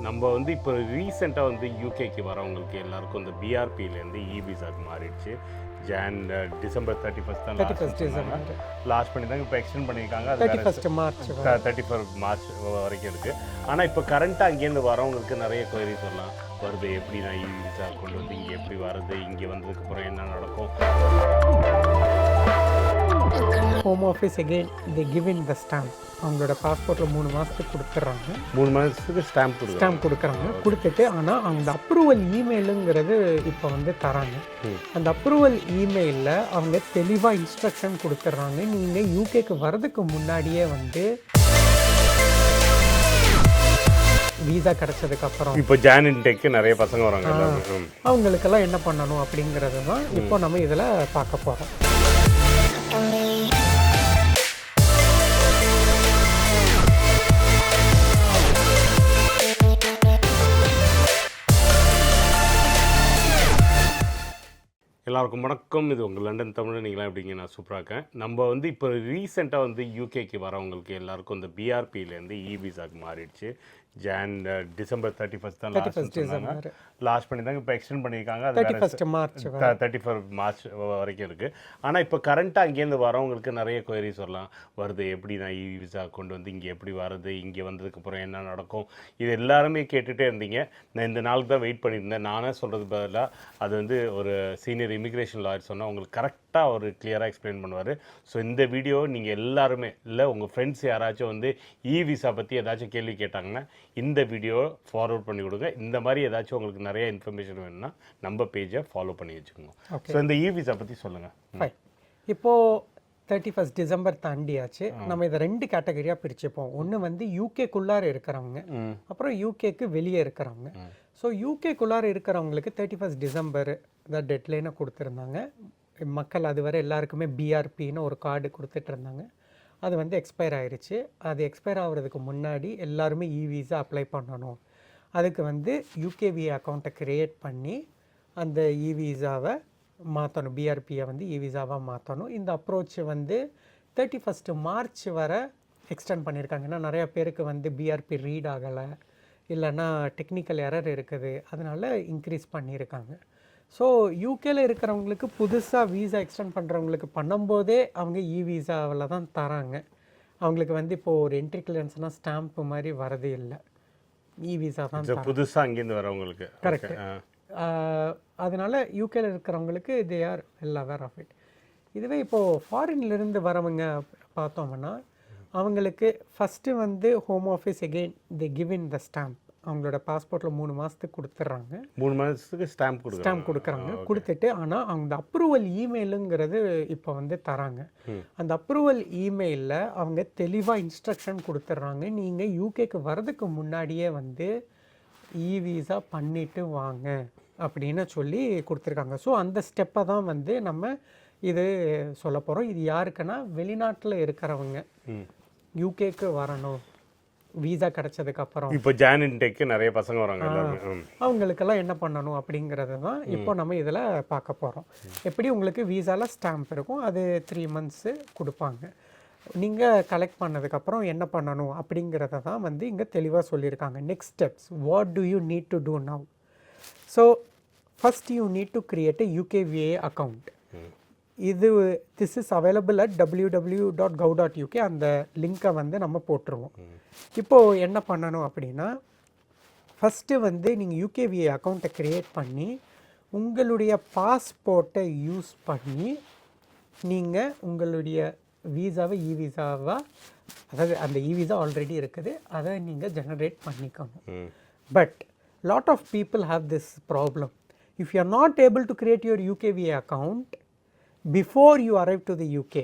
நம்ம வந்து இப்போ ரீசெண்டாக வந்து யூகேக்கு வரவங்களுக்கு எல்லாருக்கும் இந்த பிஆர்பியிலேருந்து இ விசாக்கு மாறிடுச்சு. டிசம்பர் 31 தான் லாஸ்ட் பண்ணியிருந்தாங்க. இப்போ எக்ஸ்டெண்ட் பண்ணியிருக்காங்க. அது 31 மார்ச் வரைக்கும் இருக்குது. ஆனால் இப்போ கரண்ட்டாக அங்கேருந்து வரவங்களுக்கு நிறைய குவரிஸ் வரலாம் வருது. எப்படி நான் இ விசா கொண்டு வந்து இங்கே எப்படி வருது, இங்கே வந்ததுக்கப்புறம் என்ன நடக்கும். Home office again they give in the stamp. அவங்களோட பாஸ்போர்ட்டில் 3 மாதத்துக்கு கொடுத்துட்றாங்க. 3 மாதத்துக்கு ஸ்டாம்ப் கொடுக்குறாங்க. கொடுத்துட்டு ஆனால் அந்த அப்ரூவல் இமெயிலுங்கிறது இப்போ வந்து தராங்க. அந்த அப்ரூவல் இமெயிலில் அவங்க தெளிவாக இன்ஸ்ட்ரக்ஷன் கொடுத்துட்றாங்க. நீங்கள் யூகேக்கு வர்றதுக்கு முன்னாடியே வந்து வீசா கிடைச்சதுக்கப்புறம் இப்போ ஜானின்டெக்கு நிறைய பசங்க வராங்க. அவங்களுக்கெல்லாம் என்ன பண்ணணும் அப்படிங்கிறது தான் இப்போ நம்ம இதில் பார்க்க போகிறோம். எல்லாருக்கும் வணக்கம். இது உங்கள் லண்டன் தமிழ். நீங்களாம் எப்படிங்க? நான் சூப்பராக இருக்கேன். நம்ம வந்து இப்போ ரீசெண்டாக வந்து யூகேக்கு வரவங்களுக்கு எல்லாருக்கும் இந்த பிஆர்பியிலேருந்து இ விசாக்கு மாறிடுச்சு. டிசம்பர் 31 தான் லாஸ்ட் பண்ணியிருந்தாங்க. இப்போ எக்ஸ்டெண்ட் பண்ணியிருக்காங்க. அது 31 மார்ச் வரைக்கும் இருக்குது. ஆனால் இப்போ கரண்ட்டாக அங்கேருந்து வரவங்களுக்கு நிறைய குவரிஸ் வரலாம் வருது. எப்படி நான் இ விசா கொண்டு வந்து இங்கே எப்படி வருது, இங்கே வந்ததுக்கப்புறம் என்ன நடக்கும், இது எல்லாருமே கேட்டுகிட்டே இருந்தீங்க. நான் இந்த நாளுக்கு தான் வெயிட் பண்ணியிருந்தேன். நானே சொல்கிறது பதிலாக அது வந்து ஒரு சீனியர் இமிக்ரேஷன் லாயர் சொன்னால் உங்களுக்கு கரெக்டாக ஒரு கிளியராக எக்ஸ்பிளைன் பண்ணுவார். ஸோ இந்த வீடியோ நீங்கள் எல்லாருமே இல்லை உங்கள் ஃப்ரெண்ட்ஸ் யாராச்சும் வந்து இ விசா பற்றி ஏதாச்சும் கேள்வி கேட்டாங்கன்னா இந்த வீடியோ ஃபார்வர்ட் பண்ணி கொடுங்க. இந்த மாதிரி ஏதாச்சும் உங்களுக்கு நிறைய இன்ஃபர்மேஷன் வேணும்னா நம்ம பேஜை ஃபாலோ பண்ணி வச்சுக்கோங்க. ஸோ இந்த இ விசா பற்றி சொல்லுங்கள். இப்போது 31 டிசம்பர் தாண்டியாச்சு. நம்ம இதை 2 கேட்டகரியாக பிரிச்சுப்போம். ஒன்று வந்து யூகேக்குள்ளார இருக்கிறவங்க, அப்புறம் யூகேக்கு வெளியே இருக்கிறவங்க. ஸோ யூகேக்குள்ளார இருக்கிறவங்களுக்கு 31 டிசம்பர் தான் டெட்லைனை கொடுத்துருந்தாங்க. மக்கள் அதுவரை எல்லாருக்குமே பிஆர்பின்னு ஒரு கார்டு கொடுத்துட்டு இருந்தாங்க. அது வந்து எக்ஸ்பயர் ஆயிடுச்சு. அது எக்ஸ்பயர் ஆகிறதுக்கு முன்னாடி எல்லாருமே இ விசா அப்ளை பண்ணணும். அதுக்கு வந்து யூகேவிஏ அக்கௌண்ட்டை க்ரியேட் பண்ணி அந்த இ விசாவை மாற்றணும். பிஆர்பியை வந்து இ விசாவாக மாற்றணும். இந்த அப்ரோச் வந்து 31 மார்ச் வரை எக்ஸ்டெண்ட் பண்ணியிருக்காங்க. ஏன்னா நிறையா பேருக்கு வந்து பிஆர்பி ரீட் ஆகலை, இல்லைன்னா டெக்னிக்கல் எரர் இருக்குது, அதனால் இன்க்ரீஸ் பண்ணியிருக்காங்க. ஸோ யூகேல இருக்கிறவங்களுக்கு புதுசாக வீசா எக்ஸ்டெண்ட் பண்ணுறவங்களுக்கு பண்ணும்போதே அவங்க இ விசாவில் தான் தராங்க. அவங்களுக்கு வந்து இப்போது ஒரு என்ட்ரி கிளியரன்ஸ்னால் ஸ்டாம்ப்பு மாதிரி வரது இல்லை, இ விசா தான் புதுசாக அங்கேருந்து வரவங்களுக்கு. கரெக்ட். அதனால் யூகேல இருக்கிறவங்களுக்கு they are well aware of it. இதுவே இப்போது ஃபாரின்லேருந்து வரவங்க பார்த்தோம்னா அவங்களுக்கு ஃபஸ்ட்டு வந்து home office again they give in the stamp. அவங்களோட பாஸ்போர்ட்டில் 3 மாதத்துக்கு கொடுத்துட்றாங்க. 3 மாதத்துக்கு ஸ்டாம்ப் கொடுக்குறாங்க. கொடுத்துட்டு ஆனால் அவங்க அப்ரூவல் இமெயிலுங்கிறது இப்போ வந்து தராங்க. அந்த அப்ரூவல் இமெயிலில் அவங்க தெளிவாக இன்ஸ்ட்ரக்ஷன் கொடுத்துட்றாங்க. நீங்கள் யூகேக்கு வர்றதுக்கு முன்னாடியே வந்து இ விசா பண்ணிவிட்டு வாங்க அப்படின்னு சொல்லி கொடுத்துருக்காங்க. ஸோ அந்த ஸ்டெப்பை தான் வந்து நம்ம இது சொல்ல போகிறோம். இது யாருக்குன்னா வெளிநாட்டில் இருக்கிறவங்க யூகேக்கு வரணும் வீசா கிடைச்சதுக்கப்புறம். இப்போ ஜானின்டெக்கு நிறைய பசங்க வராங்க. அவங்களுக்கெல்லாம் என்ன பண்ணணும் அப்படிங்கிறது தான் இப்போ நம்ம இதில் பார்க்க போகிறோம். எப்படி உங்களுக்கு வீசாவில் ஸ்டாம்ப் இருக்கும், அது 3 மந்த்ஸு கொடுப்பாங்க. நீங்கள் கலெக்ட் பண்ணதுக்கப்புறம் என்ன பண்ணணும் அப்படிங்கிறத தான் வந்து இங்கே தெளிவாக சொல்லியிருக்காங்க. Next steps, what do you need to do now? So first you need to create a UKVA account. This is available at www.gov.uk. அந்த லிங்க்கை வந்து நம்ம போட்டுருவோம். இப்போது என்ன பண்ணணும் அப்படின்னா ஃபஸ்ட்டு வந்து நீங்கள் யூகேவிஏ அக்கௌண்ட்டை க்ரியேட் பண்ணி உங்களுடைய பாஸ்போர்ட்டை யூஸ் பண்ணி நீங்கள் உங்களுடைய வீசாவை இ விசாவாக, அதாவது அந்த இ விசா ஆல்ரெடி இருக்குது, அதை நீங்கள் ஜெனரேட் பண்ணிக்கணும். But lot of people have this problem. If you are not able to create your UKVA account before you arrive to the UK,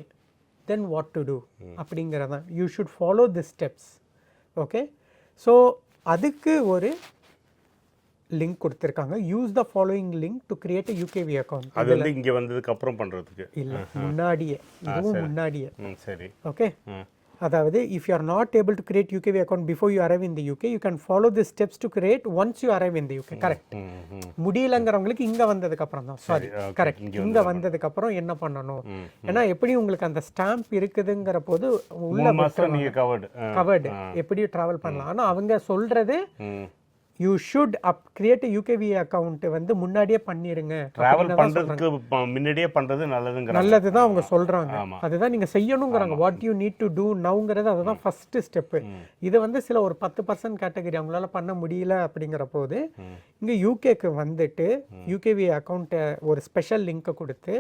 then what to do அப்படிங்கிறதான். you should follow the steps. okay, so அதுக்கு ஒரு link கொடுத்துருக்காங்க. Use the following link to create a UKV account. அது வந்து இங்கே வந்ததுக்கு அப்புறம் பண்ணுறதுக்கு இல்லை, முன்னாடியே, இதுவும் முன்னாடியே. சரி, ஓகே. அதாவது if you are not able to create UKV account before you arrive in the UK, you can follow the steps to create once you arrive in the UK. Correct. முடியலங்கிறவங்களுக்கு இங்கே வந்ததுக்கு அப்புறம் தான், சாரி, கரெக்ட், இங்கே வந்ததுக்கு அப்புறம் என்ன பண்ணணும்? ஏன்னா எப்படி உங்களுக்கு அந்த ஸ்டாம்ப் இருக்குதுங்கிற போது உள்ள கவர்டு எப்படி டிராவல் பண்ணலாம். ஆனால் அவங்க சொல்றது you should create UKV account வந்து முன்னாடியே பண்ணிருங்க. ட்ராவல் பண்ணுறதுக்கு முன்னாடியே பண்ணுறது நல்லதுங்கிற நல்லது தான் அவங்க சொல்கிறாங்க. ஆமா. அதுதான் நீங்கள் செய்யணுங்கிறாங்க. What you need to do நவுங்கிறது அதுதான் ஃபஸ்ட்டு ஸ்டெப்பு. இதை வந்து சில ஒரு 10% கேட்டகரி அவங்களால பண்ண முடியல அப்படிங்கிற போது இங்கே யூகேக்கு வந்துட்டு யூகேவி அக்கௌண்ட்டை ஒரு ஸ்பெஷல் லிங்க்கை கொடுத்து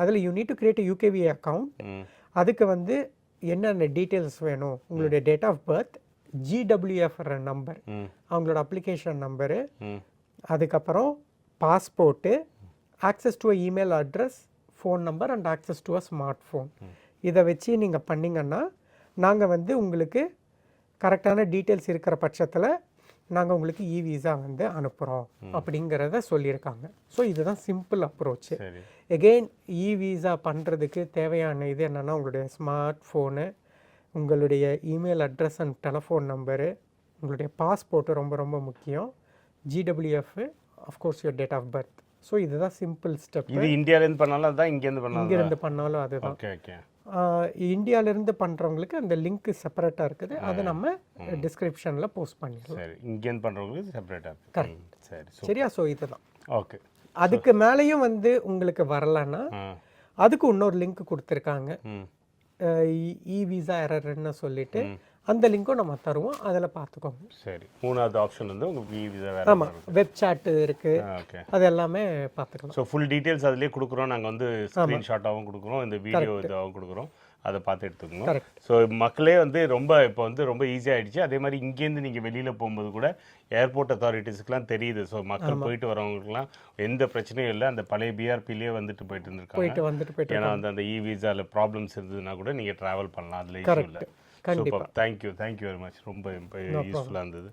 அதில் you need to create UKV account. அதுக்கு வந்து என்னென்ன டீட்டெயில்ஸ் வேணும், உங்களுடைய date of birth, GWF number, அவங்களோட அப்ளிகேஷன் நம்பரு, அதுக்கப்புறம் passport, access to a email address, phone number and access to a smart phone. இதை வச்சு நீங்கள் பண்ணிங்கன்னா நாங்கள் வந்து உங்களுக்கு கரெக்டான டீட்டெயில்ஸ் இருக்கிற பட்சத்தில் நாங்கள் உங்களுக்கு விசா வந்து அனுப்புகிறோம் அப்படிங்கிறத சொல்லியிருக்காங்க. ஸோ இதுதான் சிம்பிள் அப்ரோச்சு. எகெயின் விசா பண்ணுறதுக்கு தேவையான இது என்னென்னா உங்களுடைய ஸ்மார்ட் ஃபோனு, உங்களுடைய email address and telephone number, உங்களுடைய பாஸ்போர்ட்டு ரொம்ப ரொம்ப முக்கியம், GWF, of course your date of birth. So இதுதான் சிம்பிள் ஸ்டெப். இது இந்தியாவிலேருந்து பண்ணாலும் அதுதான், இங்கேருந்து பண்ணாலும் அதுதான். Okay okay. இந்தியாவிலேருந்து பண்ணுறவங்களுக்கு அந்த லிங்க் செப்பரேட்டாக இருக்குது, அதை நம்ம டிஸ்கிரிப்ஷனில் போஸ்ட் பண்ணிடலாம். சரி, இங்கேருந்து பண்ணுறவங்களுக்கு செப்பரேட்டாக இருக்குது. கரெக்ட். சரி, சரியா? ஸோ இதுதான். ஓகே. அதுக்கு மேலேயும் வந்து உங்களுக்கு வரலன்னா அதுக்கு இன்னொரு லிங்க் கொடுத்துருக்காங்க, விசா எரர்னு சொல்லிட்டு. அந்த லிங்க்கும் நம்ம தருவோம், அதில் பார்த்துக்கோங்க. சரி, மூணாவது ஆப்ஷன் வந்து உங்களுக்கு விசா வேறு. ஆமாம், வெப் சாட்டு இருக்குது, ஓகே. அது எல்லாமே பார்த்துக்கலாம். ஸோ ஃபுல் டீட்டெயில்ஸ் அதிலே கொடுக்குறோம். நாங்கள் வந்து ஸ்க்ரீன்ஷாட்டாகவும் கொடுக்குறோம், இந்த வீடியோ இதாகவும் கொடுக்குறோம், அதை பார்த்து எடுத்துக்கணும். ஸோ மக்களே வந்து இப்போ வந்து ரொம்ப ஈஸியாகிடுச்சு. அதே மாதிரி இங்கேருந்து நீங்கள் வெளியில் போகும்போது கூட ஏர்போர்ட் அத்தாரிட்டிஸ்க்குலாம் தெரியுது. ஸோ மக்கள் போயிட்டு வரவங்களுக்குலாம் எந்த பிரச்சனையும் இல்லை. அந்த பழைய பிஆர்பிலேயே போயிட்டு இருந்திருக்காங்க. ஏன்னா வந்து அந்த விசாவில் ப்ராப்ளம்ஸ் இருந்ததுன்னா கூட நீங்கள் ட்ராவல் பண்ணலாம், அதில் இஷ்யூ இல்லை. Super, thank you very much. ரொம்ப யூஸ்ஃபுல்லாக இருந்தது.